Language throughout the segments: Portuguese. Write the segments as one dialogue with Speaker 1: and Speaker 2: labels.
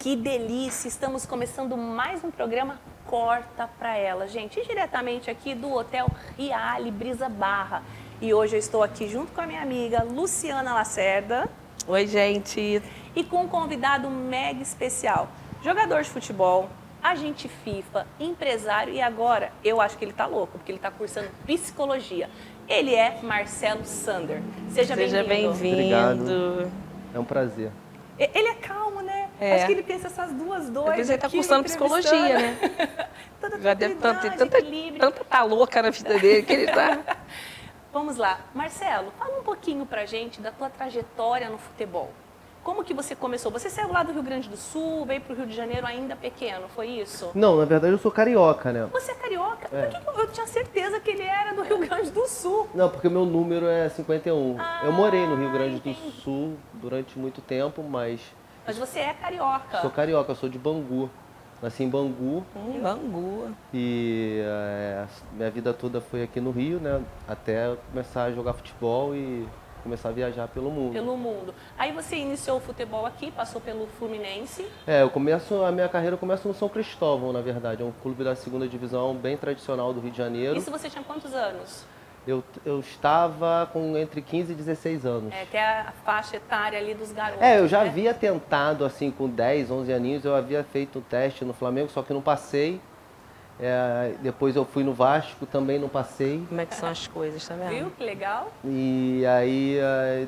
Speaker 1: Que delícia! Estamos começando mais um programa Corta Pra Ela, gente. E diretamente aqui do Hotel Riale Brisa Barra. E hoje eu estou aqui junto com a minha amiga Luciana Lacerda.
Speaker 2: Oi, gente.
Speaker 1: E com um convidado mega especial. Jogador de futebol, agente FIFA, empresário e agora eu acho que ele tá louco, porque ele tá cursando psicologia. Ele é Marcelo Sander. Seja bem-vindo.
Speaker 3: Obrigado. É um prazer.
Speaker 1: Ele é calmo, né?
Speaker 2: É.
Speaker 1: Acho que ele pensa essas duas doidas.
Speaker 2: Ele tá
Speaker 1: aqui
Speaker 2: cursando psicologia, né?
Speaker 1: Toda
Speaker 2: Já deve ter
Speaker 1: equilíbrio.
Speaker 2: tanta tá louca na vida dele que ele tá...
Speaker 1: Vamos lá. Marcelo, fala um pouquinho pra gente da tua trajetória no futebol. Como que você começou? Você saiu lá do Rio Grande do Sul, veio pro Rio de Janeiro ainda pequeno, foi isso?
Speaker 3: Não, na verdade eu sou carioca, né?
Speaker 1: Você é carioca?
Speaker 3: É.
Speaker 1: Por que eu tinha certeza que ele era do Rio Grande do Sul?
Speaker 3: Não, porque o meu número é 51. Eu morei no Rio Grande do
Speaker 1: entendi.
Speaker 3: Sul durante muito tempo, mas
Speaker 1: Mas você é carioca.
Speaker 3: sou carioca, eu sou de Bangu. Nasci em Bangu
Speaker 2: Bangu.
Speaker 3: e minha vida toda foi aqui no Rio, né? Até começar a jogar futebol e começar a viajar pelo mundo.
Speaker 1: Pelo mundo. Aí você iniciou o futebol aqui, passou pelo Fluminense.
Speaker 3: A minha carreira começa no São Cristóvão, na verdade. É um clube da segunda divisão bem tradicional do Rio de Janeiro.
Speaker 1: Isso você tinha quantos anos?
Speaker 3: Eu estava com entre 15 e 16 anos.
Speaker 1: Que é a faixa etária ali dos garotos.
Speaker 3: Eu já
Speaker 1: né?
Speaker 3: havia tentado, assim, com 10, 11 aninhos, eu havia feito o teste no Flamengo, só que não passei. Depois eu fui no Vasco, também não passei.
Speaker 2: Como é que são as coisas, tá vendo?
Speaker 1: Viu? Que legal.
Speaker 3: E aí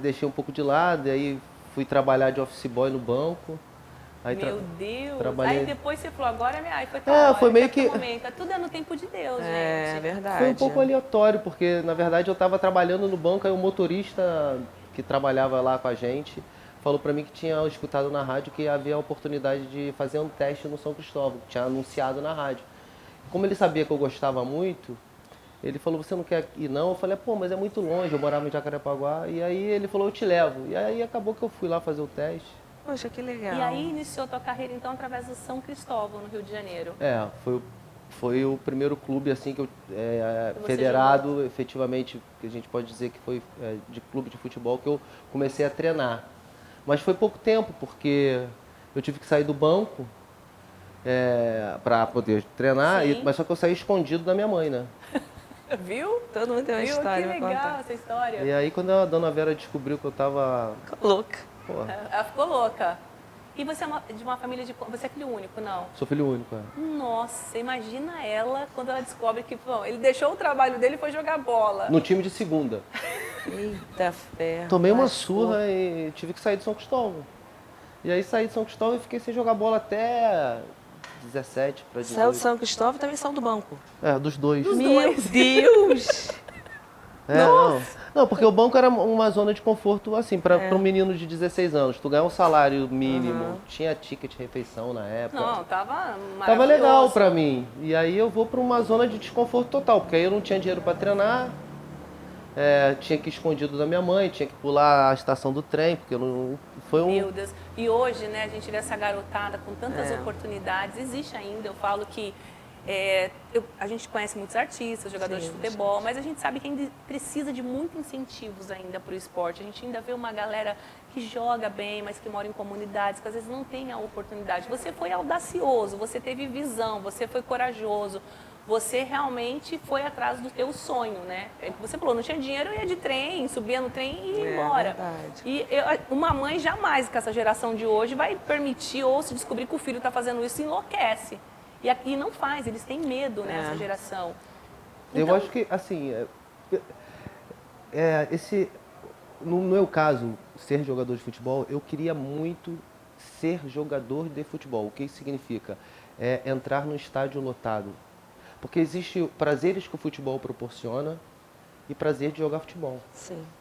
Speaker 3: deixei um pouco de lado, aí fui trabalhar de office boy no banco. Aí
Speaker 1: Meu Deus.
Speaker 3: trabalhei-
Speaker 1: Aí depois você falou, agora é minha... Aí foi tal hora,
Speaker 3: foi meio
Speaker 1: que...
Speaker 3: que-
Speaker 1: Momento. Tudo é no tempo de Deus,
Speaker 2: É
Speaker 1: gente.
Speaker 2: verdade.
Speaker 3: Foi um pouco aleatório, porque na verdade eu estava trabalhando no banco, aí o motorista que trabalhava lá com a gente falou para mim que tinha escutado na rádio que havia a oportunidade de fazer um teste no São Cristóvão, que tinha anunciado na rádio. Como ele sabia que eu gostava muito, ele falou, você não quer ir não? Eu falei, pô, mas é muito longe, eu morava em Jacarepaguá, e aí ele falou, eu te levo. E aí acabou que eu fui lá fazer o teste.
Speaker 2: Poxa, que legal.
Speaker 1: E aí iniciou a tua carreira, então, através do São Cristóvão, no Rio de Janeiro.
Speaker 3: Foi o primeiro clube assim que eu
Speaker 1: você
Speaker 3: federado, efetivamente, que a gente pode dizer que foi de clube de futebol que eu comecei a treinar. Mas foi pouco tempo, porque eu tive que sair do banco para poder treinar,
Speaker 1: Sim.
Speaker 3: mas só que eu saí escondido da minha mãe, né?
Speaker 1: Viu?
Speaker 2: Todo mundo tem uma
Speaker 1: Viu?
Speaker 2: história
Speaker 1: Que
Speaker 2: pra
Speaker 1: legal
Speaker 2: contar.
Speaker 1: essa história.
Speaker 3: E aí quando a dona Vera descobriu que eu tava...
Speaker 2: Ficou louca.
Speaker 3: Pô,
Speaker 1: Ela ficou louca. E você é de uma família de... Você é filho único, não?
Speaker 3: sou filho único,
Speaker 1: Nossa, imagina ela quando ela descobre que bom, ele deixou o trabalho dele e foi jogar bola.
Speaker 3: no time de segunda.
Speaker 2: Eita ferro.
Speaker 3: Tomei uma
Speaker 2: lascou.
Speaker 3: surra e tive que sair de São Cristóvão. E aí saí de São Cristóvão e fiquei sem jogar bola até 17 para 18.
Speaker 2: Saiu de São Cristóvão e também saiu do banco.
Speaker 3: Dos dois.
Speaker 2: Meu Deus!
Speaker 3: Não, porque o banco era uma zona de conforto, assim, para um menino de 16 anos. Tu ganha um salário mínimo, tinha ticket de refeição na época.
Speaker 1: Não, tava maravilhoso.
Speaker 3: Tava legal pra mim. E aí eu vou pra uma zona de desconforto total, porque aí eu não tinha dinheiro pra treinar, tinha que ir escondido da minha mãe, tinha que pular a estação do trem, porque eu não... Foi
Speaker 1: Meu Deus. E hoje, né, a gente vê essa garotada com tantas oportunidades. Existe ainda, eu falo que a gente conhece muitos artistas, jogadores de futebol, mas a gente sabe que ainda precisa de muitos incentivos ainda para o esporte. A gente ainda vê uma galera que joga bem, mas que mora em comunidades, que às vezes não tem a oportunidade. Você foi audacioso, você teve visão, você foi corajoso, você realmente foi atrás do teu sonho, né? Você falou, não tinha dinheiro, eu ia de trem, subia no trem e ia embora.
Speaker 2: Verdade.
Speaker 1: E uma mãe jamais, com essa geração de hoje, vai permitir ou se descobrir que o filho está fazendo isso, enlouquece. E não faz, eles têm medo, né, essa geração.
Speaker 3: Eu
Speaker 1: Então,
Speaker 3: acho que, assim, no meu caso, ser jogador de futebol, eu queria muito ser jogador de futebol. O que isso significa? É entrar no estádio lotado. Porque existe prazeres que o futebol proporciona e prazer de jogar futebol.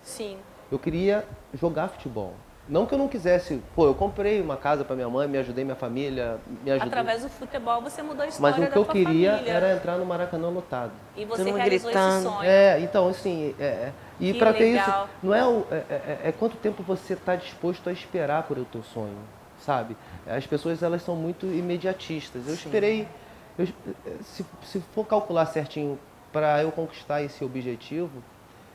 Speaker 1: Sim.
Speaker 3: Eu queria jogar futebol. Não que eu não quisesse, eu comprei uma casa para minha mãe, me ajudei minha família, me ajudei.
Speaker 1: Através do futebol você mudou a história
Speaker 3: Mas o
Speaker 1: da
Speaker 3: que eu
Speaker 1: tua
Speaker 3: queria
Speaker 1: família.
Speaker 3: era entrar no Maracanã lotado.
Speaker 1: E você
Speaker 2: Todo mundo
Speaker 1: realizou esse
Speaker 2: gritando.
Speaker 1: sonho.
Speaker 3: Então, assim, e
Speaker 1: Que
Speaker 3: para ter isso,
Speaker 1: legal.
Speaker 3: não é quanto tempo você está disposto a esperar por o teu sonho, sabe? As pessoas, elas são muito imediatistas. Eu esperei, se for calcular certinho para eu conquistar esse objetivo,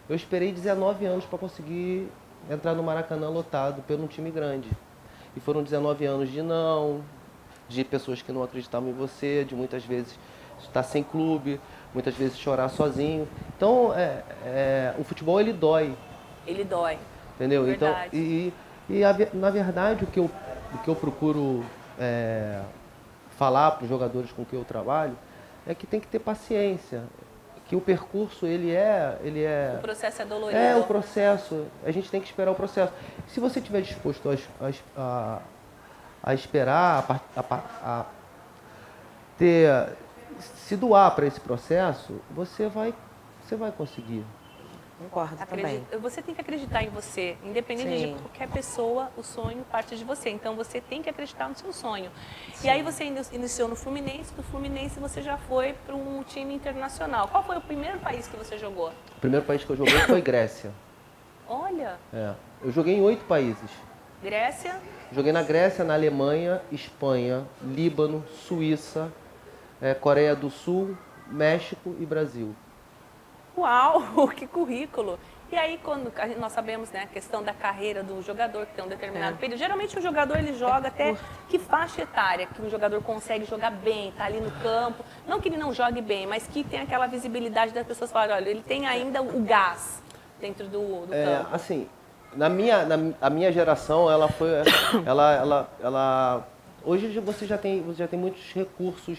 Speaker 3: eu esperei 19 anos para conseguir entrar no Maracanã lotado por um time grande. E foram 19 anos de não, de pessoas que não acreditavam em você, de muitas vezes estar sem clube, muitas vezes chorar sozinho. Então, o futebol ele dói,
Speaker 1: Ele dói.
Speaker 3: entendeu?
Speaker 1: Verdade.
Speaker 3: Então, na verdade, o que eu procuro falar para os jogadores com quem eu trabalho é que tem que ter paciência, que o percurso
Speaker 1: O processo é dolorido.
Speaker 3: é o processo, a gente tem que esperar o processo. Se você estiver disposto a esperar, se doar para esse processo, você vai conseguir.
Speaker 2: Concordo também.
Speaker 1: Você tem que acreditar em você, independente
Speaker 2: Sim.
Speaker 1: de qualquer pessoa, o sonho parte de você. Então você tem que acreditar no seu sonho. Sim. E aí você iniciou no Fluminense, do Fluminense você já foi para um time internacional. Qual foi o primeiro país que você jogou?
Speaker 3: O primeiro país que eu joguei foi Grécia.
Speaker 1: Olha,
Speaker 3: Eu joguei em 8 países.
Speaker 1: Grécia,
Speaker 3: Joguei na Grécia, na Alemanha, Espanha, Líbano, Suíça, Coreia do Sul, México e Brasil.
Speaker 1: uau, que currículo! E aí, quando nós sabemos, né, a questão da carreira do jogador, que tem um determinado período. Geralmente o jogador ele joga até que faixa etária que um jogador consegue jogar bem, tá ali no campo. Não que ele não jogue bem, mas que tem aquela visibilidade das pessoas falarem, olha, ele tem ainda o gás dentro do campo.
Speaker 3: Assim, a minha geração, ela foi, hoje você já tem muitos recursos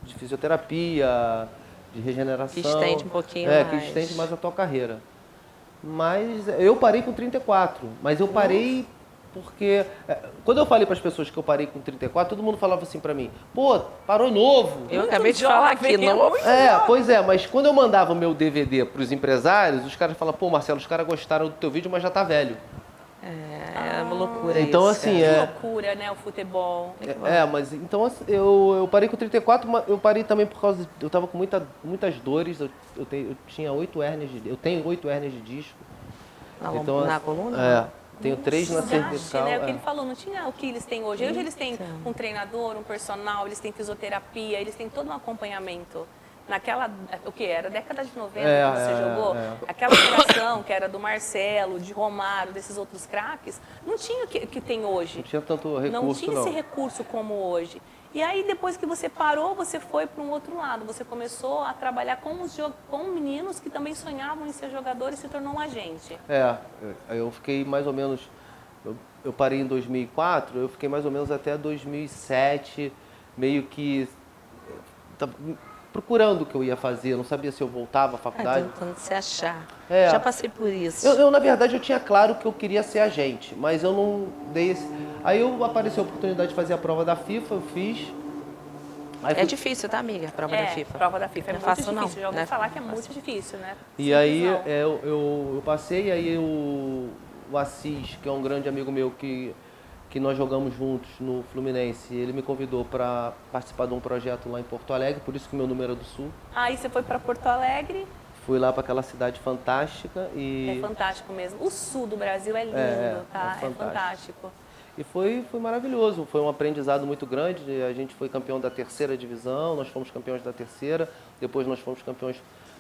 Speaker 3: de fisioterapia, de regeneração.
Speaker 2: Que estende um pouquinho
Speaker 3: que
Speaker 2: mais.
Speaker 3: estende mais a tua carreira. Mas eu parei com 34, mas eu parei porque quando eu falei para as pessoas que eu parei com 34, todo mundo falava assim para mim: "Pô, parou novo".
Speaker 2: Eu acabei de falar aqui, não.
Speaker 3: Pois é, mas quando eu mandava o meu DVD para os empresários, os caras falavam: "Pô, Marcelo, os caras gostaram do teu vídeo, mas já tá velho".
Speaker 2: É uma loucura
Speaker 3: Então,
Speaker 2: isso.
Speaker 3: assim,
Speaker 1: Que loucura, né, o futebol.
Speaker 3: mas então assim, eu parei com 34, mas eu parei também por causa eu tava com muitas dores, eu tinha 8 hérnias eu tenho 8 hérnias de disco.
Speaker 2: Na coluna?
Speaker 3: Tenho 3 na cervical.
Speaker 1: Né? O que ele falou, não tinha o que eles têm hoje. Hoje eles têm um treinador, um personal, eles têm fisioterapia, eles têm todo um acompanhamento. Naquela, o que era? Década de 90 que você jogou? Aquela geração que era do Marcelo, de Romário, desses outros craques, não tinha o que tem hoje.
Speaker 3: Não tinha tanto recurso,
Speaker 1: não. Tinha esse recurso como hoje. E aí, depois que você parou, você foi para um outro lado. Você começou a trabalhar com meninos que também sonhavam em ser jogadores e se tornou um agente.
Speaker 3: Eu fiquei mais ou menos... Eu parei em 2004, eu fiquei mais ou menos até 2007, meio que... procurando o que eu ia fazer, eu não sabia se eu voltava à faculdade.
Speaker 2: Tentando se achar.
Speaker 3: É.
Speaker 2: Já passei por isso.
Speaker 3: Na verdade, eu tinha claro que eu queria ser agente, mas eu não dei esse... Aí apareceu a oportunidade de fazer a prova da FIFA, eu fiz.
Speaker 2: É difícil, tá, amiga? A prova da FIFA.
Speaker 1: A prova da FIFA é
Speaker 2: Não
Speaker 1: muito
Speaker 2: fácil,
Speaker 1: difícil. Já ouvi
Speaker 2: não é
Speaker 1: falar que é muito difícil, né?
Speaker 3: E aí eu passei, e aí o Assis, que é um grande amigo meu que nós jogamos juntos no Fluminense, ele me convidou para participar de um projeto lá em Porto Alegre, por isso que meu número é do Sul.
Speaker 1: Aí você foi para Porto Alegre.
Speaker 3: Fui lá para aquela cidade fantástica e...
Speaker 1: É fantástico mesmo. O sul do Brasil é lindo, tá? É fantástico.
Speaker 3: E foi maravilhoso, foi um aprendizado muito grande. A gente foi campeão da 3ª divisão, nós fomos campeões da 3ª, depois nós fomos campeões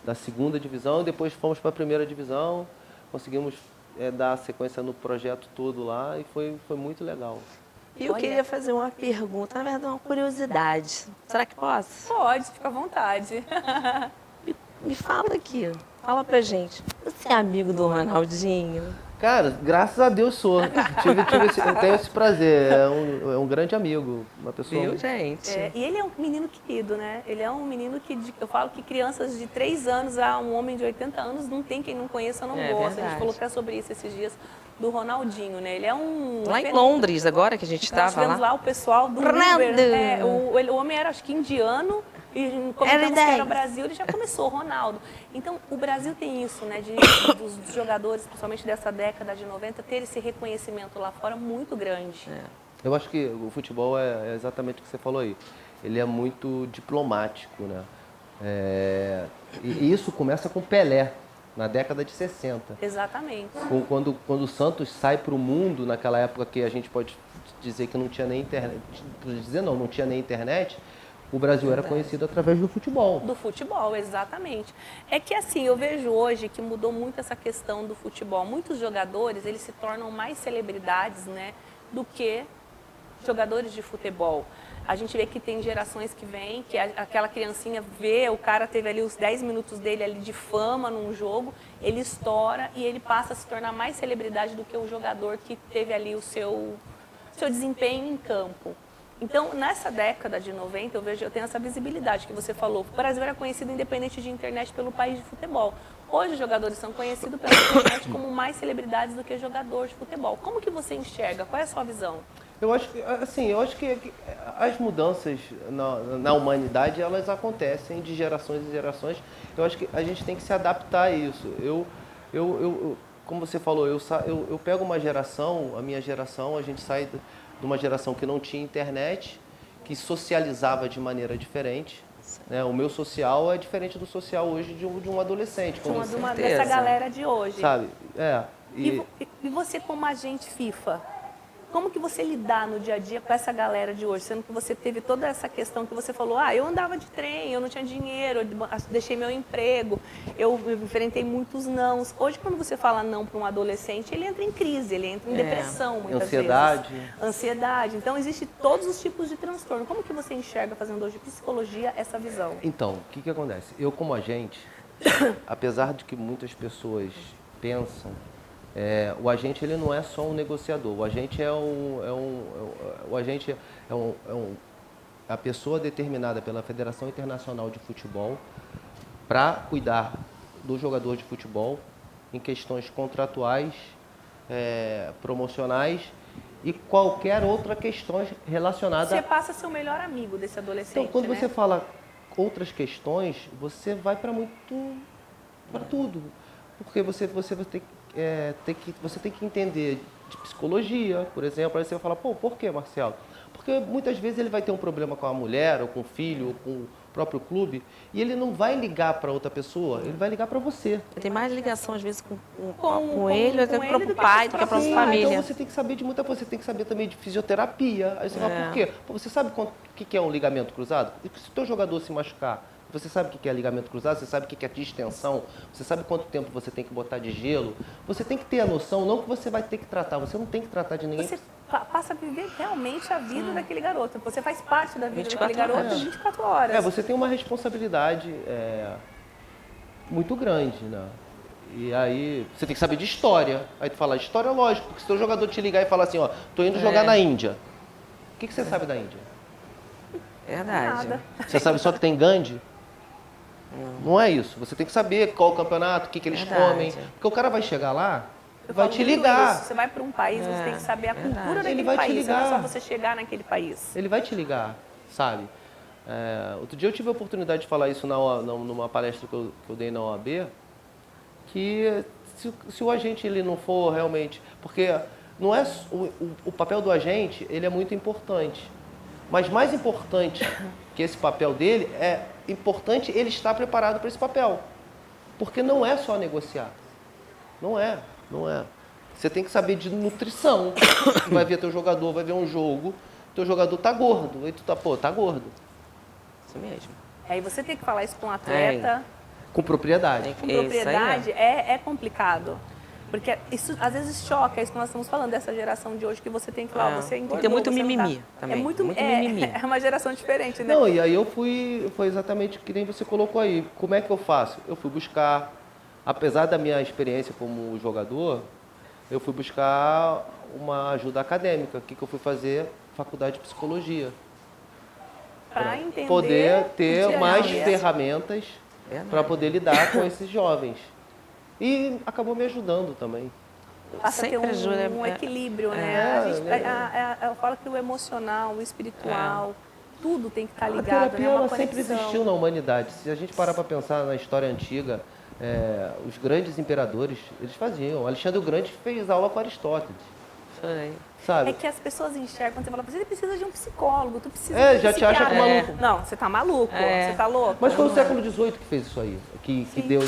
Speaker 3: da 2ª divisão, e depois fomos para a 1ª divisão, conseguimos dar sequência no projeto todo lá e foi muito legal.
Speaker 2: E eu queria fazer uma pergunta, na verdade uma curiosidade. Será que posso?
Speaker 1: Pode, fica à vontade.
Speaker 2: Me fala aqui, fala pra gente. Você é amigo do Ronaldinho?
Speaker 3: Cara, graças a Deus sou. Eu tenho esse prazer. É um grande amigo, uma pessoa.
Speaker 2: Viu, gente?
Speaker 1: E ele é um menino querido, né? Ele é um menino que eu falo que crianças de 3 anos a um homem de 80 anos não tem quem não conheça, não gosta.
Speaker 2: Verdade.
Speaker 1: A gente falou até sobre isso esses dias do Ronaldinho, né? Ele é um...
Speaker 2: Lá em Londres, agora que a gente
Speaker 1: Nós
Speaker 2: estava
Speaker 1: tivemos lá o pessoal do
Speaker 2: Ronaldo.
Speaker 1: River. O homem era, acho que indiano. E comentamos que era o Brasil, ele já começou, Ronaldo. Então, o Brasil tem isso, né, dos jogadores, principalmente dessa década de 90, ter esse reconhecimento lá fora muito grande.
Speaker 3: Eu acho que o futebol é exatamente o que você falou aí. Ele é muito diplomático, né? E isso começa com Pelé, na década de 60.
Speaker 1: Exatamente.
Speaker 3: Quando o Santos sai para o mundo, naquela época que a gente pode dizer que não tinha nem internet, não tinha nem internet, o Brasil era conhecido através do futebol.
Speaker 1: Do futebol, exatamente. É que assim, eu vejo hoje que mudou muito essa questão do futebol. Muitos jogadores, eles se tornam mais celebridades, né, do que jogadores de futebol. A gente vê que tem gerações que vêm, que aquela criancinha vê, o cara teve ali os 10 minutos dele ali de fama num jogo, ele estoura e ele passa a se tornar mais celebridade do que o jogador que teve ali o seu desempenho em campo. Então, nessa década de 90, eu tenho essa visibilidade que você falou. O Brasil era conhecido independente de internet pelo país de futebol. Hoje, os jogadores são conhecidos pela internet como mais celebridades do que jogador de futebol. Como que você enxerga? Qual é a sua visão?
Speaker 3: Eu acho que as mudanças na humanidade, elas acontecem de gerações em gerações. Eu acho que a gente tem que se adaptar a isso. Como você falou, eu pego uma geração, a minha geração, a gente sai de uma geração que não tinha internet, que socializava de maneira diferente. Né? O meu social é diferente do social hoje de um adolescente.
Speaker 1: Dessa galera de hoje.
Speaker 3: Sabe?
Speaker 1: E você como agente FIFA? Como que você lidar no dia a dia com essa galera de hoje? Sendo que você teve toda essa questão que você falou, eu andava de trem, eu não tinha dinheiro, eu deixei meu emprego, eu enfrentei muitos nãos. Hoje, quando você fala não para um adolescente, ele entra em crise, ele entra em depressão muitas vezes. Ansiedade. Então, existem todos os tipos de transtorno. Como que você enxerga, fazendo hoje psicologia, essa visão?
Speaker 3: Então, o que acontece? Eu, como agente, apesar de que muitas pessoas pensam, o agente ele não é só um negociador. O agente a pessoa determinada pela Federação Internacional de Futebol para cuidar do jogador de futebol em questões contratuais, promocionais e qualquer outra questão relacionada.
Speaker 1: Você passa a ser o melhor amigo desse adolescente.
Speaker 3: Então, quando você fala outras questões, você vai para tudo, porque você tem que entender de psicologia, por exemplo. Aí você vai falar, por que, Marcelo? Porque muitas vezes ele vai ter um problema com a mulher, ou com o filho, ou com o próprio clube, e ele não vai ligar para outra pessoa, ele vai ligar para você.
Speaker 2: Tem mais ligação, às vezes, com ele, do que com o próprio pai, do que a própria família.
Speaker 3: Então você tem que saber de muita coisa, você tem que saber também de fisioterapia. Aí você fala, por quê? Você sabe o que é um ligamento cruzado? Se o teu jogador se machucar, você sabe o que é ligamento cruzado, você sabe o que é distensão, você sabe quanto tempo você tem que botar de gelo. Você tem que ter a noção, não que você vai ter que tratar, você não tem que tratar de ninguém.
Speaker 1: Você passa a viver realmente a vida daquele garoto. Você faz parte da vida daquele garoto 24 horas.
Speaker 3: Você tem uma responsabilidade muito grande, né? E aí você tem que saber de história. Aí tu fala, história lógico, porque se o jogador te ligar e falar assim, tô indo jogar na Índia. O que você sabe da Índia?
Speaker 2: Verdade.
Speaker 1: Nada.
Speaker 3: Você sabe só que tem Gandhi? Não é isso. Você tem que saber qual o campeonato, o que eles comem. Porque o cara vai chegar lá e vai te ligar.
Speaker 1: Você vai para um país, você tem que saber a cultura daquele
Speaker 3: vai te
Speaker 1: país.
Speaker 3: ligar.
Speaker 1: Não é só você chegar naquele país.
Speaker 3: Ele vai te ligar, sabe? Outro dia eu tive a oportunidade de falar isso numa palestra que eu dei na OAB, que se o agente ele não for realmente... Porque não é o papel do agente, ele é muito importante. Mas mais importante que esse papel dele, é importante ele estar preparado para esse papel. Porque não é só negociar. Não é. Você tem que saber de nutrição. Vai ver teu jogador, vai ver um jogo, teu jogador tá gordo. Aí tu tá gordo.
Speaker 2: Isso mesmo.
Speaker 1: Aí você tem que falar isso para um atleta.
Speaker 3: Com propriedade.
Speaker 1: Com propriedade é complicado. Porque isso às vezes choca, é isso que nós estamos falando dessa geração de hoje, que você tem que falar, você engordou.
Speaker 2: Tem muito mimimi também.
Speaker 1: É uma geração diferente, né?
Speaker 3: Não, e aí foi exatamente que nem você colocou aí. Como é que eu faço? Eu fui buscar, apesar da minha experiência como jogador, eu fui buscar uma ajuda acadêmica. O que eu fui fazer? Faculdade de psicologia.
Speaker 1: Para entender.
Speaker 3: Poder ter mais ferramentas para poder lidar com esses jovens. E acabou me ajudando também.
Speaker 1: Passa a ter um equilíbrio, né? Eu falo que o emocional, o espiritual, tudo tem que estar ligado.
Speaker 3: A terapia
Speaker 1: né?
Speaker 3: ela sempre existiu na humanidade. Se a gente parar para pensar na história antiga, os grandes imperadores, eles faziam. Alexandre o Grande fez aula com Aristóteles. Sabe?
Speaker 1: É que as pessoas enxergam, quando você fala, você precisa de um psicólogo, tu precisa de um
Speaker 3: já te acha maluco.
Speaker 1: Não, você tá maluco, você tá louco.
Speaker 3: Mas foi o século XVIII que fez isso aí, que deu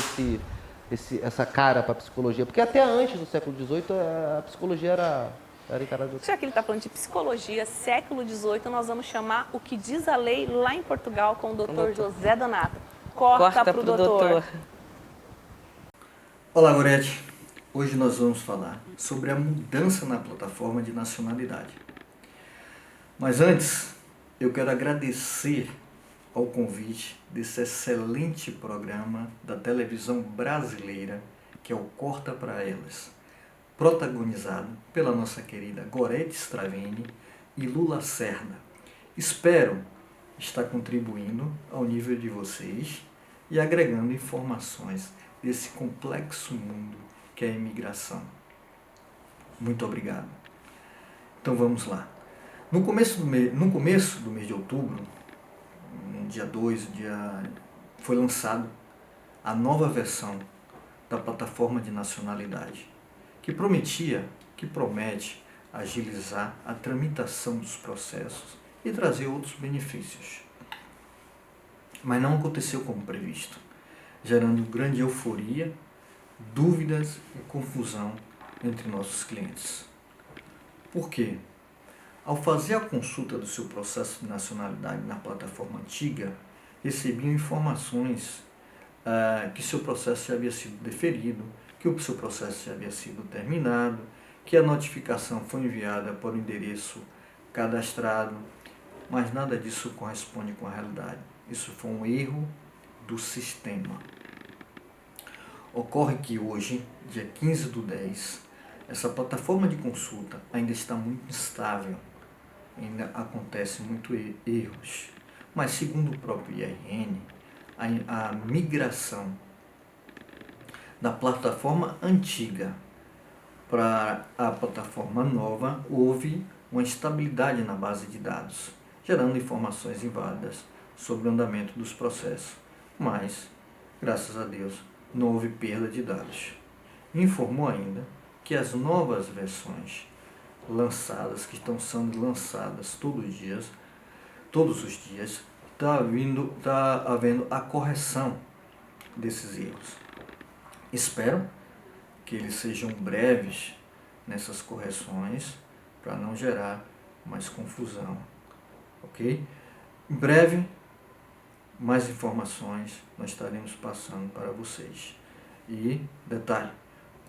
Speaker 3: essa cara para a psicologia. Porque até antes do século XVIII, a psicologia era encarada...
Speaker 1: Já que ele está falando de psicologia, século XVIII, nós vamos chamar o que diz a lei lá em Portugal com o doutor José Donato. Corta pro doutor.
Speaker 4: Olá, Gorete. Hoje nós vamos falar sobre a mudança na plataforma de nacionalidade. Mas antes, eu quero agradecer ao convite desse excelente programa da televisão brasileira, que é o Corta Pra Elas, protagonizado pela nossa querida Gorete Stravini e Lula Lacerda. Espero estar contribuindo ao nível de vocês e agregando informações desse complexo mundo que é a imigração. Muito obrigado. Então vamos lá. No começo do mês de outubro, no dia 2, foi lançado a nova versão da plataforma de nacionalidade, que promete agilizar a tramitação dos processos e trazer outros benefícios. Mas não aconteceu como previsto, gerando grande euforia, dúvidas e confusão entre nossos clientes. Por quê? Ao fazer a consulta do seu processo de nacionalidade na plataforma antiga, recebiam informações que seu processo já havia sido deferido, que o seu processo já havia sido terminado, que a notificação foi enviada para o endereço cadastrado, mas nada disso corresponde com a realidade. Isso foi um erro do sistema. Ocorre que hoje, dia 15/10, essa plataforma de consulta ainda está muito instável, ainda acontecem muitos erros. Mas segundo o próprio IRN, a migração da plataforma antiga para a plataforma nova, houve uma estabilidade na base de dados, gerando informações inválidas sobre o andamento dos processos. Mas, graças a Deus, não houve perda de dados. Informou ainda que as novas versões lançadas, que estão sendo lançadas todos os dias, está havendo a correção desses erros. Espero que eles sejam breves nessas correções para não gerar mais confusão, ok? Em breve, mais informações nós estaremos passando para vocês. E, detalhe,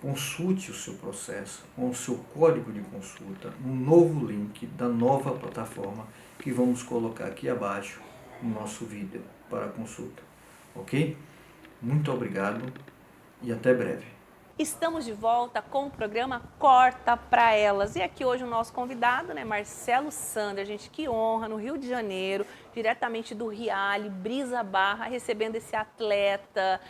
Speaker 4: consulte o seu processo com o seu código de consulta no novo link da nova plataforma que vamos colocar aqui abaixo no nosso vídeo para consulta, ok? Muito obrigado e até breve.
Speaker 1: Estamos de volta com o programa Corta Pra Elas. E aqui hoje o nosso convidado, né, Marcelo Sander, gente, que honra, no Rio de Janeiro, diretamente do Riale, Brisa Barra, recebendo esse atleta,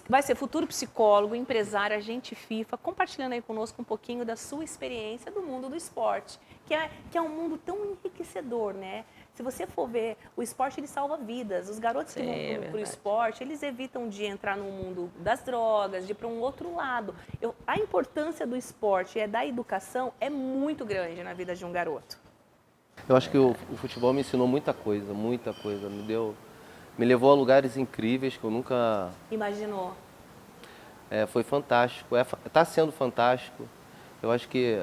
Speaker 1: vai ser futuro psicólogo, empresário, agente FIFA, compartilhando aí conosco um pouquinho da sua experiência do mundo do esporte, que é um mundo tão enriquecedor, né? Se você for ver, o esporte ele salva vidas. Os garotos que vão para o esporte, eles evitam de entrar no mundo das drogas, de ir para um outro lado. A importância do esporte e da educação é muito grande na vida de um garoto.
Speaker 3: Eu acho que o futebol me ensinou muita coisa, me levou a lugares incríveis que eu nunca...
Speaker 1: Imaginou?
Speaker 3: Foi fantástico, está sendo fantástico. Eu acho que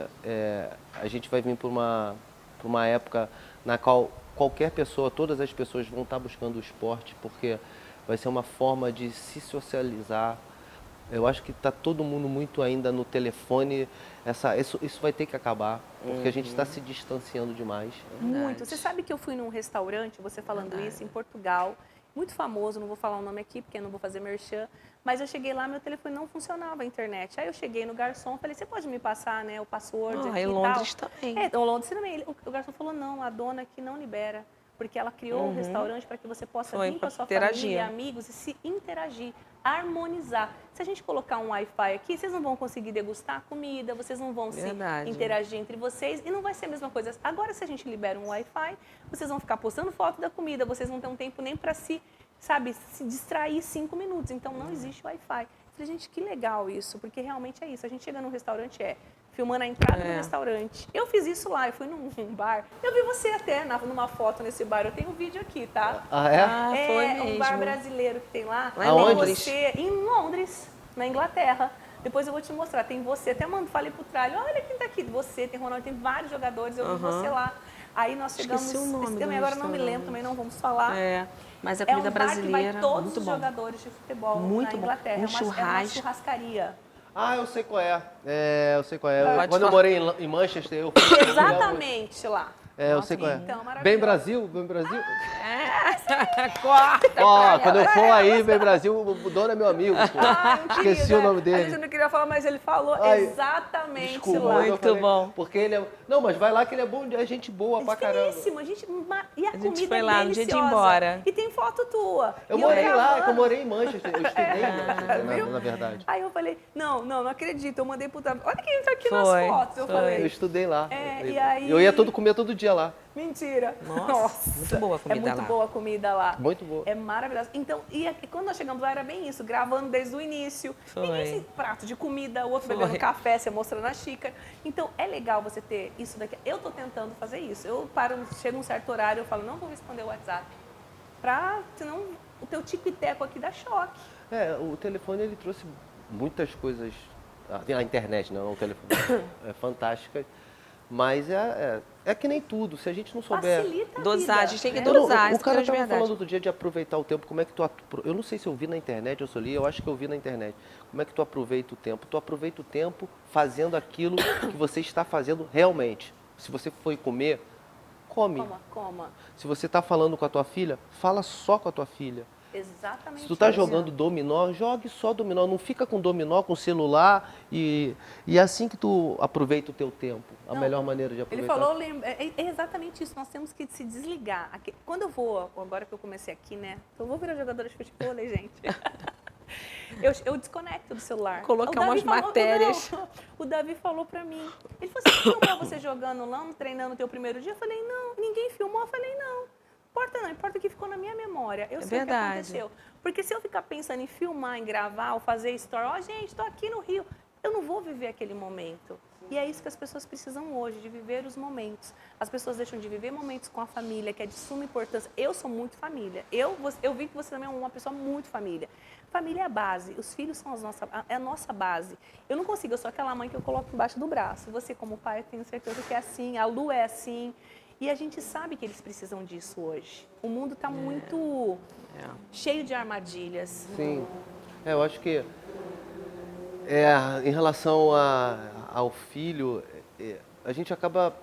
Speaker 3: a gente vai vir por uma época na qual qualquer pessoa, todas as pessoas vão estar buscando o esporte, porque vai ser uma forma de se socializar. Eu acho que está todo mundo muito ainda no telefone. Isso vai ter que acabar, porque a gente está se distanciando demais.
Speaker 1: Muito. Você sabe que eu fui num restaurante, você falando isso, em Portugal, muito famoso, não vou falar o nome aqui, porque eu não vou fazer merchan, mas eu cheguei lá, meu telefone não funcionava, a internet. Aí eu cheguei no garçom, falei, você pode me passar, né, o password aqui
Speaker 2: em Londres
Speaker 1: tal?
Speaker 2: também.
Speaker 1: Em Londres também. O garçom falou, não, a dona aqui não libera, porque ela criou um restaurante para que você possa vir com a sua família, amigos e se interagir, harmonizar. Se a gente colocar um Wi-Fi aqui, vocês não vão conseguir degustar comida, vocês não vão se interagir entre vocês e não vai ser a mesma coisa. Agora, se a gente libera um Wi-Fi, vocês vão ficar postando foto da comida, vocês não têm um tempo nem para se distrair 5 minutos. Então, não existe Wi-Fi. Eu falei, gente, que legal isso, porque realmente é isso. A gente chega num restaurante, filmando a entrada do restaurante. Eu fiz isso lá, eu fui num bar. Eu vi você até numa foto nesse bar. Eu tenho um vídeo aqui, tá?
Speaker 3: Ah, é?
Speaker 2: Foi
Speaker 1: um
Speaker 2: mesmo.
Speaker 1: bar brasileiro que tem lá.
Speaker 2: Lá em Londres?
Speaker 1: Você, em Londres, na Inglaterra. Depois eu vou te mostrar. Tem você, até falei pro Tralho, olha quem tá aqui. Você, tem Ronaldo, tem vários jogadores, eu vi você lá. Aí nós chegamos...
Speaker 2: Esqueci o nome
Speaker 1: também agora não me lembro, também não vamos falar.
Speaker 2: Mas a comida brasileira,
Speaker 1: que vai todos
Speaker 2: muito
Speaker 1: os
Speaker 2: bom.
Speaker 1: jogadores de futebol
Speaker 2: Muito
Speaker 1: na Inglaterra.
Speaker 2: bom.
Speaker 1: É uma churrascaria.
Speaker 3: Ah, eu sei qual é. Eu sei qual é.
Speaker 2: Pode
Speaker 3: Quando eu
Speaker 2: falar.
Speaker 3: morei em Manchester, eu fui...
Speaker 1: Exatamente lá.
Speaker 3: É, eu sei qual é.
Speaker 1: Então,
Speaker 3: Bem
Speaker 1: maravilhoso.
Speaker 3: Brasil, Bem Brasil.
Speaker 2: Corta!
Speaker 3: Ó, quando eu for aí, Bem Brasil, o dono é meu amigo, pô.
Speaker 1: Um
Speaker 3: Esqueci
Speaker 1: querido,
Speaker 3: o nome
Speaker 1: A
Speaker 3: dele.
Speaker 1: gente não queria falar, mas ele falou
Speaker 3: Ai,
Speaker 1: exatamente
Speaker 3: Desculpa,
Speaker 1: lá.
Speaker 3: mas eu
Speaker 2: Muito
Speaker 3: falei,
Speaker 2: bom.
Speaker 3: Porque ele é... Não, mas vai lá que ele é bom, é gente boa pra caramba.
Speaker 1: Finíssimo, e a
Speaker 2: gente
Speaker 1: comida
Speaker 2: foi
Speaker 1: é
Speaker 2: lá no dia de ir
Speaker 1: deliciosa.
Speaker 2: embora.
Speaker 1: E tem foto tua.
Speaker 3: Eu
Speaker 1: E
Speaker 3: morei lá,
Speaker 1: gravando.
Speaker 3: que eu morei em Manchester. Eu estudei em Manchester, na verdade.
Speaker 1: Aí eu falei, não acredito. Eu mandei pro Davi. Olha quem tá aqui
Speaker 2: Foi,
Speaker 1: nas fotos. Eu
Speaker 2: foi.
Speaker 3: Eu
Speaker 1: falei,
Speaker 3: estudei lá.
Speaker 1: e aí...
Speaker 3: Eu ia comer todo dia lá.
Speaker 1: Mentira.
Speaker 2: Nossa, muito boa a comida
Speaker 1: É muito
Speaker 2: lá.
Speaker 1: boa a comida lá.
Speaker 3: Muito boa.
Speaker 1: É maravilhosa. Então, e quando nós chegamos lá era bem isso, gravando desde o início.
Speaker 2: Foi.
Speaker 1: Ninguém se prato de comida, o outro
Speaker 2: Foi.
Speaker 1: bebendo café, você mostrando a xícara. Então, é legal você ter isso daqui. Eu tô tentando fazer isso. Eu chego um certo horário, eu falo, não vou responder o WhatsApp. Senão o teu tico e teco aqui dá choque.
Speaker 3: O telefone, ele trouxe muitas coisas... A internet, não o telefone. É fantástica. Mas é que nem tudo. Se a gente não souber...
Speaker 1: Facilita a
Speaker 2: Dosar, a
Speaker 1: vida,
Speaker 2: gente tem que
Speaker 1: né?
Speaker 2: dosar,
Speaker 3: O
Speaker 2: isso que é
Speaker 3: cara
Speaker 2: de
Speaker 3: tava
Speaker 2: verdade.
Speaker 3: falando outro dia de aproveitar o tempo. Como é que tu... Eu não sei se eu vi na internet ou se eu li. Eu acho que eu vi na internet. Como é que tu aproveita o tempo? Tu aproveita o tempo fazendo aquilo que você está fazendo realmente. Se você foi comer, come.
Speaker 1: Coma.
Speaker 3: Se você está falando com a tua filha, fala só com a tua filha.
Speaker 1: Exatamente.
Speaker 3: Se tu tá
Speaker 1: isso.
Speaker 3: jogando dominó, jogue só dominó. Não fica com dominó, com celular. E é assim que tu aproveita o teu tempo. A melhor maneira de
Speaker 1: Ele
Speaker 3: aproveitar.
Speaker 1: falou, é exatamente isso, nós temos que se desligar. Quando eu vou, agora que eu comecei aqui, né? Eu vou virar jogadora de futebol, gente. Eu desconecto do celular.
Speaker 2: Colocar
Speaker 1: O Davi
Speaker 2: umas matérias.
Speaker 1: Não, o Davi falou pra mim. Ele falou assim, filmou você jogando lá, treinando o teu primeiro dia? Eu falei, não, ninguém filmou. Eu falei, não. Importa que ficou na minha memória. Eu sei
Speaker 2: verdade.
Speaker 1: o que aconteceu. Porque se eu ficar pensando em filmar, em gravar, ou fazer story, gente, estou aqui no Rio, eu não vou viver aquele momento. E é isso que as pessoas precisam hoje, de viver os momentos. As pessoas deixam de viver momentos com a família, que é de suma importância. Eu sou muito família. Eu vi que você também é uma pessoa muito família. Família é a base. Os filhos são a nossa base. Eu não consigo, eu sou aquela mãe que eu coloco embaixo do braço. Você, como pai, eu tenho certeza que é assim. A Lu é assim. E a gente sabe que eles precisam disso hoje. O mundo está muito cheio de armadilhas.
Speaker 3: Sim. Eu acho que em relação ao filho, a gente acaba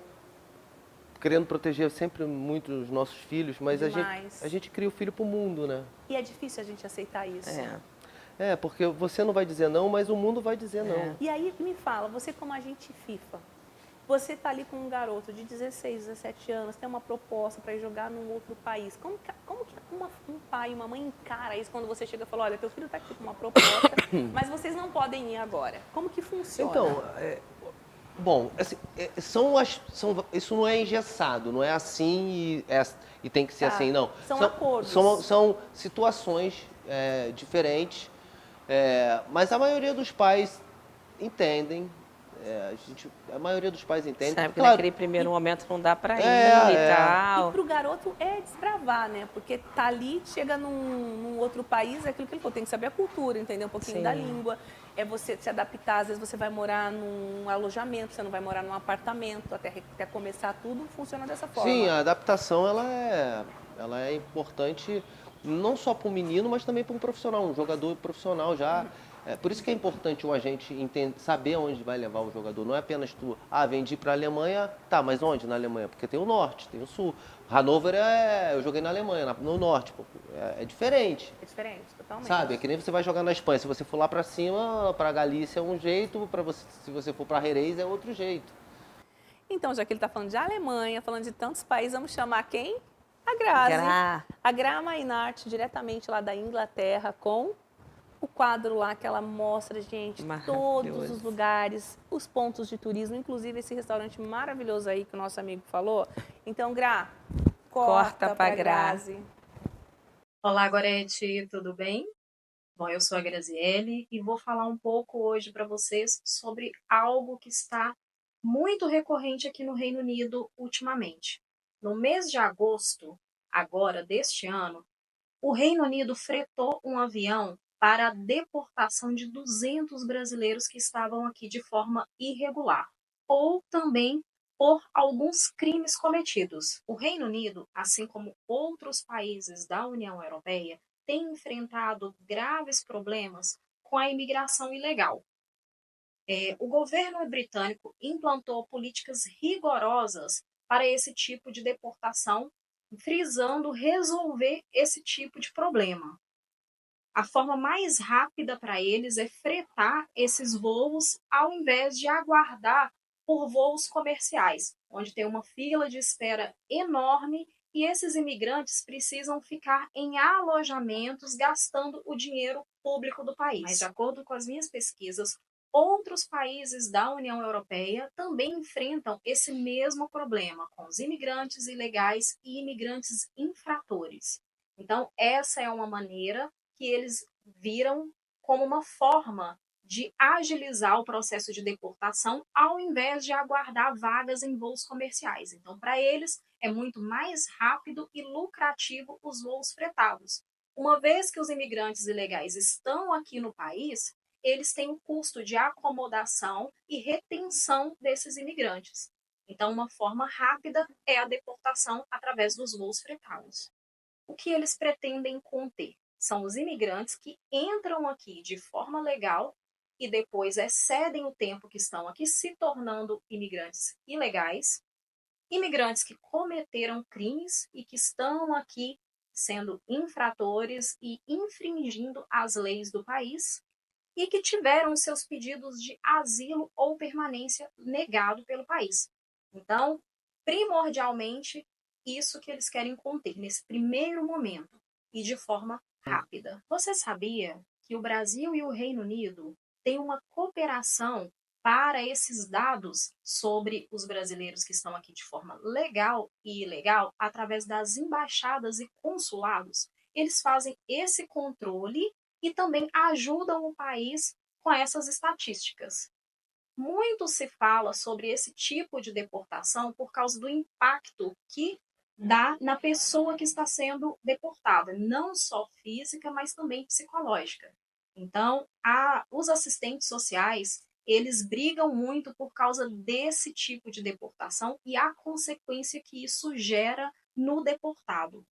Speaker 3: querendo proteger sempre muito os nossos filhos, mas a gente cria o filho para o mundo, né?
Speaker 1: E é difícil a gente aceitar isso.
Speaker 3: Porque você não vai dizer não, mas o mundo vai dizer não.
Speaker 1: E aí me fala, você como agente FIFA, você está ali com um garoto de 16, 17 anos, tem uma proposta para ir jogar num outro país. Como que um pai e uma mãe encara isso quando você chega e fala, olha, teu filho está aqui com uma proposta, mas vocês não podem ir agora. Como que funciona?
Speaker 3: Então, bom, assim, isso não é engessado, não é assim e tem que ser assim, não.
Speaker 1: São acordos.
Speaker 3: São situações diferentes, mas a maioria dos pais entendem. A maioria dos pais entende.
Speaker 2: Sabe que
Speaker 3: Claro,
Speaker 2: naquele primeiro momento não dá pra ir e tal.
Speaker 1: E pro garoto é desbravar, né? Porque tá ali, chega num outro país, é aquilo que ele falou, tem que saber a cultura, entender um pouquinho da língua. É você se adaptar, às vezes você vai morar num alojamento, você não vai morar num apartamento, até começar tudo, funciona dessa forma.
Speaker 3: Sim, a adaptação ela é importante não só para o menino, mas também para um profissional, um jogador profissional já. Por isso que é importante o agente saber onde vai levar o jogador. Não é apenas tu, vendi para a Alemanha, tá, mas onde na Alemanha? Porque tem o norte, tem o sul. Hannover eu joguei na Alemanha, no norte, é diferente.
Speaker 1: É diferente, totalmente.
Speaker 3: Sabe, é que nem você vai jogar na Espanha. Se você for lá para cima, para Galícia é um jeito, se você for para Jerez é outro jeito.
Speaker 1: Então, já que ele está falando de Alemanha, falando de tantos países, vamos chamar quem? A Grazi. A Gra Mainart, diretamente lá da Inglaterra, com o quadro lá que ela mostra, gente, todos os lugares, os pontos de turismo, inclusive esse restaurante maravilhoso aí que o nosso amigo falou. Então, Gra, corta pra Grazi.
Speaker 5: Olá, Gorete, tudo bem? Bom, eu sou a Graziele e vou falar um pouco hoje para vocês sobre algo que está muito recorrente aqui no Reino Unido ultimamente. No mês de agosto, agora deste ano, o Reino Unido fretou um avião para a deportação de 200 brasileiros que estavam aqui de forma irregular, ou também por alguns crimes cometidos. O Reino Unido, assim como outros países da União Europeia, tem enfrentado graves problemas com a imigração ilegal. O governo britânico implantou políticas rigorosas para esse tipo de deportação, frisando resolver esse tipo de problema. A forma mais rápida para eles é fretar esses voos ao invés de aguardar por voos comerciais, onde tem uma fila de espera enorme e esses imigrantes precisam ficar em alojamentos gastando o dinheiro público do país. Mas, de acordo com as minhas pesquisas, outros países da União Europeia também enfrentam esse mesmo problema com os imigrantes ilegais e imigrantes infratores. Então, essa é uma maneira que eles viram como uma forma de agilizar o processo de deportação ao invés de aguardar vagas em voos comerciais. Então, para eles, é muito mais rápido e lucrativo os voos fretados. Uma vez que os imigrantes ilegais estão aqui no país, eles têm o custo de acomodação e retenção desses imigrantes. Então, uma forma rápida é a deportação através dos voos fretados. O que eles pretendem conter? São os imigrantes que entram aqui de forma legal e depois excedem o tempo que estão aqui, se tornando imigrantes ilegais, imigrantes que cometeram crimes e que estão aqui sendo infratores e infringindo as leis do país e que tiveram seus pedidos de asilo ou permanência negado pelo país. Então, primordialmente, isso que eles querem conter nesse primeiro momento e de forma rápida. Você sabia que o Brasil e o Reino Unido têm uma cooperação para esses dados sobre os brasileiros que estão aqui de forma legal e ilegal através das embaixadas e consulados? Eles fazem esse controle e também ajudam o país com essas estatísticas. Muito se fala sobre esse tipo de deportação por causa do impacto que dá na pessoa que está sendo deportada, não só física, mas também psicológica. Então, os assistentes sociais, eles brigam muito por causa desse tipo de deportação e a consequência que isso gera no deportado.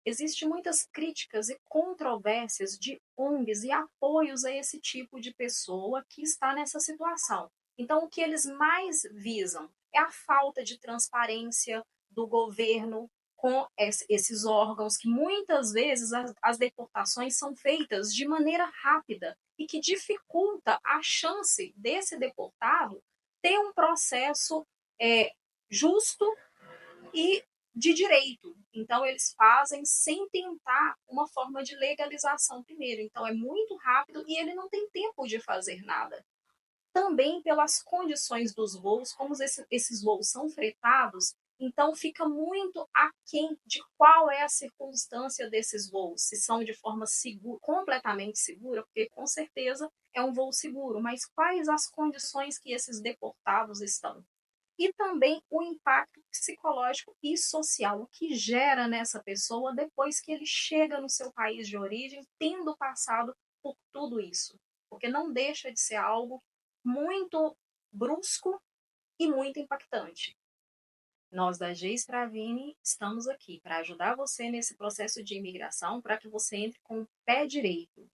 Speaker 5: Existem muitas críticas e controvérsias de ONGs e apoios a esse tipo de pessoa que está nessa situação. Então, o que eles mais visam é a falta de transparência do governo com esses órgãos, que muitas vezes as deportações são feitas de maneira rápida e que dificulta a chance desse deportado ter um processo justo e de direito. Então, eles fazem sem tentar uma forma de legalização primeiro. Então, é muito rápido e ele não tem tempo de fazer nada. Também pelas condições dos voos, como esses voos são fretados, então fica muito aquém de qual é a circunstância desses voos, se são de forma segura, completamente segura, porque com certeza é um voo seguro, mas quais as condições que esses deportados estão? E também o impacto psicológico e social, o que gera nessa pessoa depois que ele chega no seu país de origem, tendo passado por tudo isso. Porque não deixa de ser algo muito brusco e muito impactante. Nós da G-Stravini estamos aqui para ajudar você nesse processo de imigração para que você entre com o pé direito.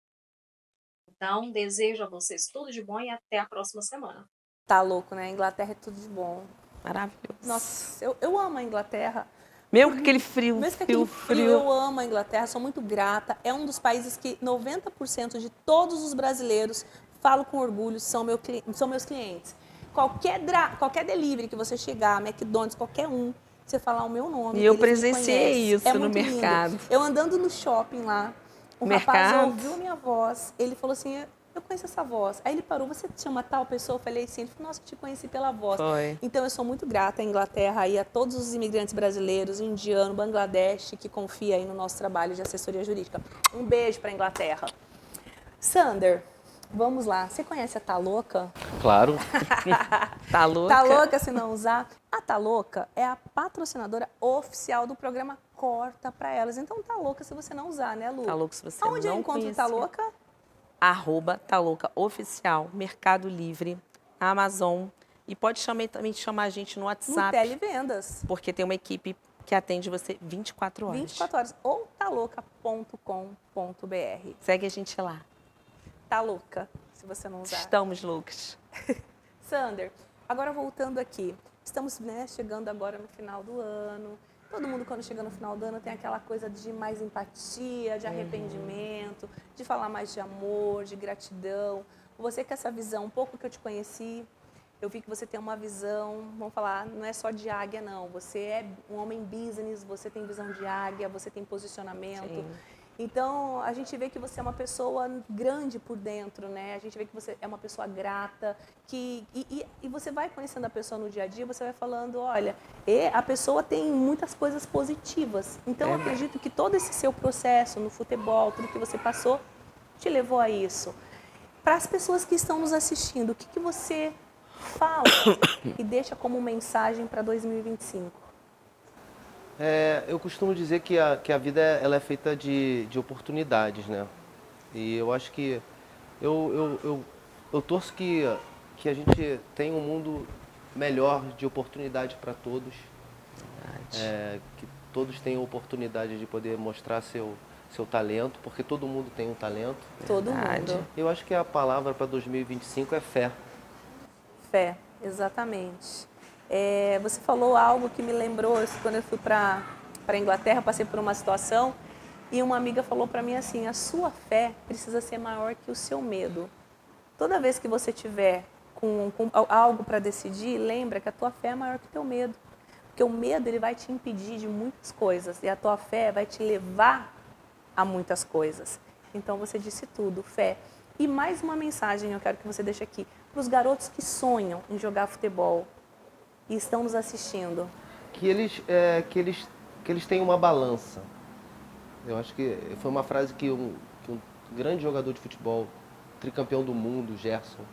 Speaker 5: Então, desejo a vocês tudo de bom e até a próxima semana.
Speaker 1: Tá louco, né? A Inglaterra é tudo de bom.
Speaker 2: Maravilhoso.
Speaker 1: Nossa, eu amo a Inglaterra.
Speaker 2: Mesmo com aquele frio,
Speaker 1: Mesmo com aquele frio, eu amo a Inglaterra, sou muito grata. É um dos países que 90% de todos os brasileiros, falo com orgulho, são meus clientes. Qualquer delivery que você chegar, McDonald's, qualquer um, você falar o meu nome.
Speaker 2: E eu presenciei isso no mercado.
Speaker 1: Lindo. Eu andando no shopping lá, o rapaz ouviu a minha voz, ele falou assim, eu conheço essa voz. Aí ele parou, você chama tal pessoa? Eu falei sim. Ele falou, nossa, eu te conheci pela voz.
Speaker 2: Foi.
Speaker 1: Então eu sou muito grata à Inglaterra e a todos os imigrantes brasileiros, indiano, Bangladesh, que confia aí no nosso trabalho de assessoria jurídica. Um beijo para a Inglaterra. Sander, vamos lá. Você conhece a Tá Louca?
Speaker 3: Claro.
Speaker 2: Tá louca?
Speaker 1: Tá Louca se não usar? A Tá Louca é a patrocinadora oficial do programa Corta para Elas. Então tá louca se você não usar, né, Lu?
Speaker 2: Tá louco se você
Speaker 1: Aonde
Speaker 2: não
Speaker 1: eu encontro
Speaker 2: conhecia.
Speaker 1: Tá Louca?
Speaker 2: @Tá Louca Oficial, Mercado Livre, Amazon. E pode também chamar a gente no
Speaker 1: No
Speaker 2: WhatsApp.
Speaker 1: Televendas.
Speaker 2: Porque tem uma equipe que atende você 24 horas.
Speaker 1: 24 horas. Ou talouca.com.br.
Speaker 2: Segue a gente lá.
Speaker 1: Tá louca, se você não usar.
Speaker 2: Estamos loucos.
Speaker 1: Sander, agora voltando aqui. estamos, né, chegando agora no final do ano. Todo mundo, quando chega no final do ano, tem aquela coisa de mais empatia, de arrependimento, de falar mais de amor, de gratidão. Você com essa visão, um pouco que eu te conheci, eu vi que você tem uma visão, vamos falar, não é só de águia, não. Você é um homem business, você tem visão de águia, você tem posicionamento.
Speaker 2: Sim.
Speaker 1: Então, a gente vê que você é uma pessoa grande por dentro, né? A gente vê que você é uma pessoa grata, e você vai conhecendo a pessoa no dia a dia, você vai falando, olha, a pessoa tem muitas coisas positivas. Então, eu acredito que todo esse seu processo no futebol, tudo que você passou, te levou a isso. Para as pessoas que estão nos assistindo, o que você fala e deixa como mensagem para 2025?
Speaker 3: Eu costumo dizer que a vida ela é feita de oportunidades, né? E eu acho que eu torço que a gente tenha um mundo melhor de oportunidade para todos. Que todos tenham oportunidade de poder mostrar seu talento, porque todo mundo tem um talento.
Speaker 1: Todo mundo.
Speaker 3: Eu acho que a palavra para 2025 é fé.
Speaker 1: Fé, exatamente. Você falou algo que me lembrou, quando eu fui para a Inglaterra, passei por uma situação e uma amiga falou para mim assim, a sua fé precisa ser maior que o seu medo. Toda vez que você tiver com algo para decidir, lembra que a tua fé é maior que o teu medo. Porque o medo ele vai te impedir de muitas coisas e a tua fé vai te levar a muitas coisas. Então você disse tudo, fé. E mais uma mensagem eu quero que você deixe aqui para os garotos que sonham em jogar futebol e estão nos assistindo.
Speaker 3: Que eles tenham uma balança. Eu acho que foi uma frase que um grande jogador de futebol, tricampeão do mundo, Gerson,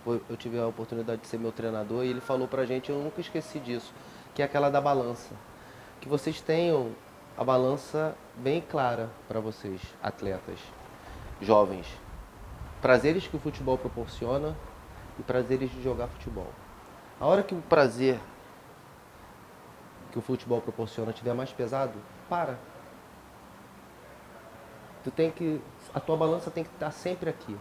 Speaker 3: eu tive a oportunidade de ser meu treinador, e ele falou pra gente, eu nunca esqueci disso, que é aquela da balança. Que vocês tenham a balança bem clara para vocês, atletas, jovens. Prazeres que o futebol proporciona e prazeres de jogar futebol. A hora que o prazer que o futebol proporciona estiver mais pesado, para. A tua balança tem que estar sempre aqui.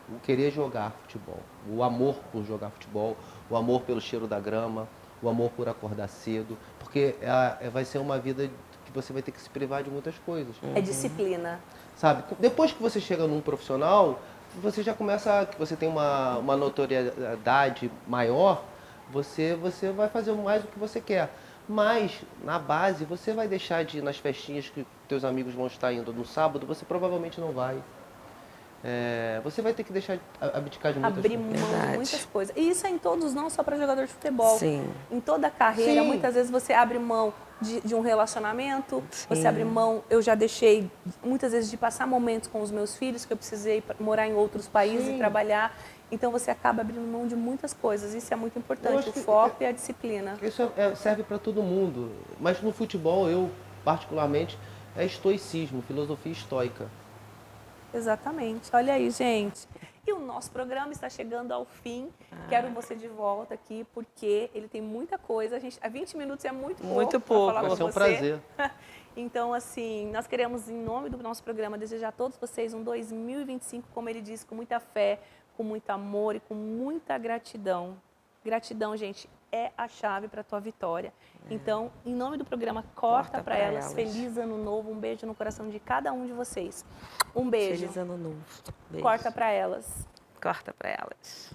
Speaker 3: O querer jogar futebol, o amor por jogar futebol, o amor pelo cheiro da grama, o amor por acordar cedo, porque vai ser uma vida que você vai ter que se privar de muitas coisas.
Speaker 1: É disciplina.
Speaker 3: Sabe? Depois que você chega num profissional, você já começa, que você tem uma notoriedade maior, você vai fazer mais o que você quer. Mas, na base, você vai deixar de ir nas festinhas que teus amigos vão estar indo no sábado, você provavelmente não vai. Você vai ter que deixar abdicar de muitas
Speaker 1: Abrir
Speaker 3: coisas.
Speaker 1: mão de muitas coisas. E isso é em todos, não só para jogador de futebol.
Speaker 2: Sim.
Speaker 1: Em toda a carreira,
Speaker 3: Sim.
Speaker 1: muitas vezes você abre mão de um relacionamento,
Speaker 2: Sim.
Speaker 1: você abre mão, eu já deixei muitas vezes de passar momentos com os meus filhos, que eu precisei morar em outros países
Speaker 3: Sim.
Speaker 1: e trabalhar. Então você acaba abrindo mão de muitas coisas. Isso é muito
Speaker 3: Eu
Speaker 1: importante,
Speaker 3: acho
Speaker 1: o
Speaker 3: que
Speaker 1: foco e a disciplina.
Speaker 3: Isso serve para todo mundo. Mas no futebol, eu, particularmente, é estoicismo, filosofia estoica.
Speaker 1: Exatamente. Olha aí, gente. E o nosso programa está chegando ao fim. Quero você de volta aqui, porque ele tem muita coisa. A 20 minutos é muito pouco.
Speaker 2: Muito
Speaker 1: pra
Speaker 2: pouco.
Speaker 1: falar
Speaker 3: Vai
Speaker 1: com
Speaker 3: ser um
Speaker 1: você.
Speaker 3: prazer.
Speaker 1: Então, assim, nós queremos, em nome do nosso programa, desejar a todos vocês um 2025, como ele disse, com muita fé, com muito amor e com muita gratidão. Gratidão, gente, é a chave para a tua vitória. Então, em nome do programa Corta para Elas, feliz ano novo, um beijo no coração de cada um de vocês. Um beijo.
Speaker 2: Feliz ano novo. Beijo.
Speaker 1: Corta para Elas.
Speaker 2: Corta para elas.